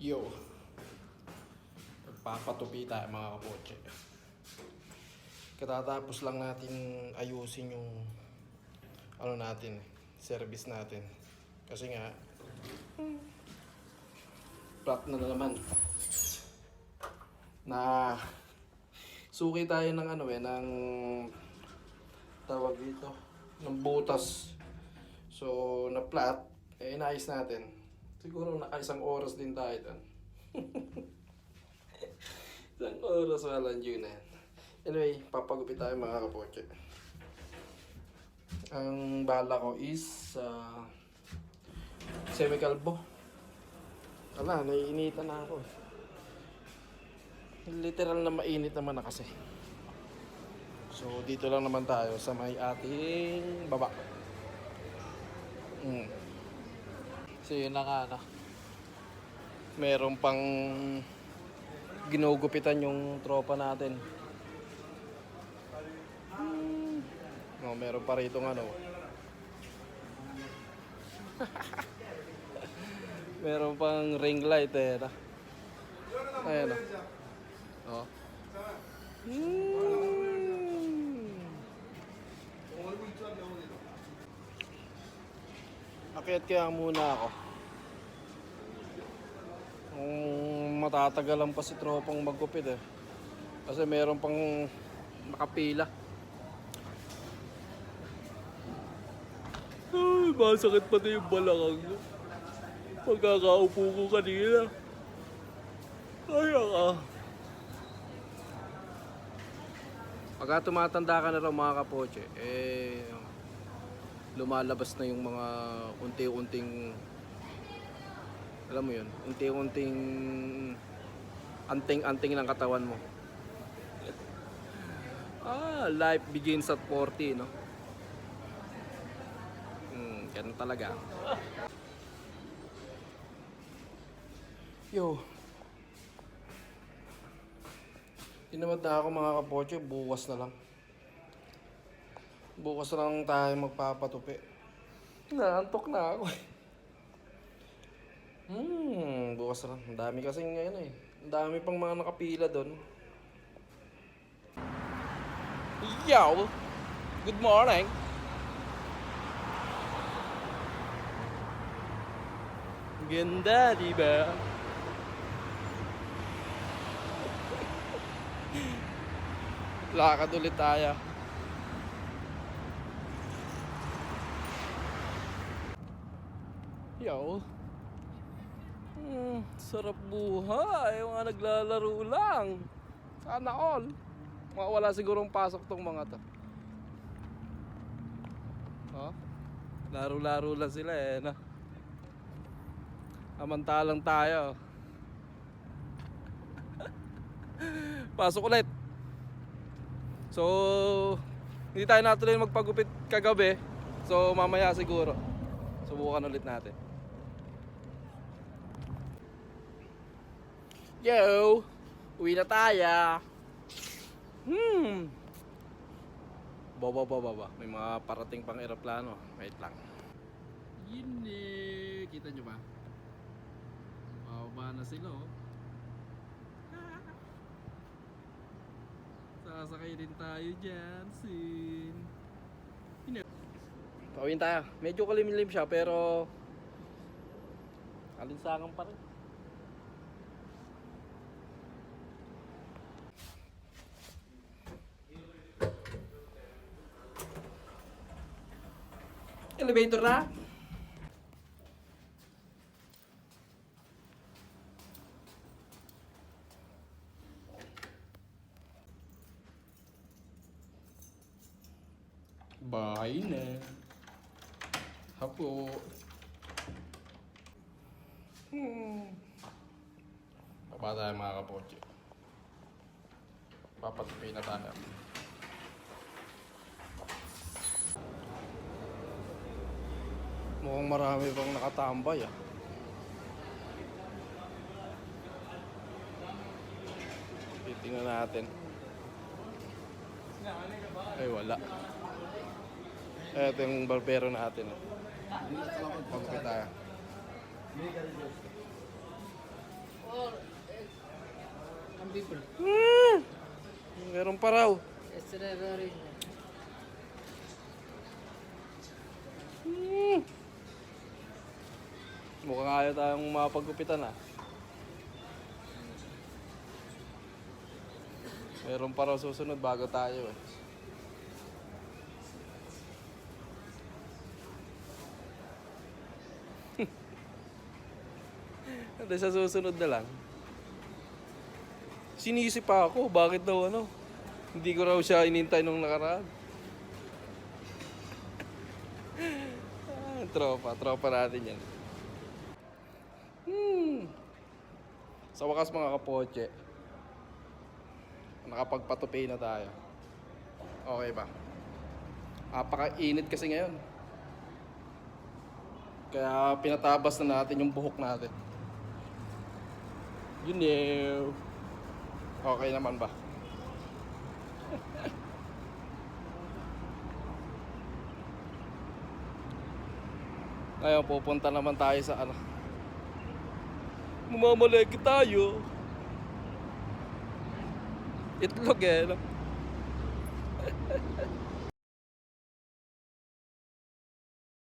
Yo, nagpapatupi tayo mga kapotse. Katatapos lang natin ayusin yung service natin. Kasi nga, flat na naman. Na suki tayo ng ng tawag dito, ng butas. So, na flat, inayos natin. Siguro naka-isang oras din tayo doon. Isang oras walang yun eh. Anyway, papagupit tayo mga kapotse. Ang bala ko is semi-kalbo. Wala, naiinitan na ako. Literal na mainit naman na kasi. So, dito lang naman tayo sa may ating baba. So yun na nga, no? Meron pang ginugupitan yung tropa natin. No, meron pa rito meron pang ring light eh. Ayan oh. Akyat kaya muna ako. Matatagalan pa si tropang maggupit eh. Kasi meron pang nakapila. Ay, masakit pati yung balakang. Pagkakaupo ko kanina. Ay, Pagka tumatanda ka na raw mga kapotse, lumalabas na yung mga unti-unting, alam mo yun, unti-unting anting-anting ng katawan mo. Life begins at 40, no? Ganun talaga. Yo. Tinamad na ako mga kapotse, bukas na lang. Bukas na lang tayo magpapatupi. Naantok na ako eh. Bukas na lang. Ang dami kasing ngayon eh. Ang dami pang mga nakapila doon. Yo! Good morning! ganda, di ba? Lakad ulit tayo. Yo. Sarap buhay. Yung mga naglalaro lang. Sana all. Wala sigurong pasok tong mga to. Laro-laro lang sila eh, no? Samantalang tayo. Pasok ulit. So, hindi tayo natuloy magpagupit kagabi. So, mamaya siguro subukan ulit natin. Yo! Uwi na tayo. Baba. May mga parating pang eroplano. Wait lang. Yun eh. Kita nyo ba? Bababa na sila oh. Sasakay din tayo dyan soon. Pauwiin tayo. Medyo kalimlim siya pero alinsangan pa rin. Elevator na? Bahay na. Hapo. Baba tayo mga kapotse. Papatupi na tayo. Mukhang marami pang nakatambay ah. Titingnan natin. Ay wala. Ito yung barbero natin. Pagpapit tayo. or some people. Meron pa raw. Yesterday very. Mukhang ayaw tayong mapaggupitan ah. Meron pa raw susunod bago tayo eh. Hindi sa susunod na lang. Sinisip pa ako, bakit daw ano? Hindi ko raw siya inintay nung nakaraan. Tropa natin yan. Sa wakas mga kapoche, nakapagpatupi na tayo. Okay ba? Napaka-init kasi ngayon. Kaya pinatabas na natin yung buhok natin. You know. Okay naman ba? Ngayon pupunta naman tayo sa ano. Mamamalagi tayo. Itlog eh. No?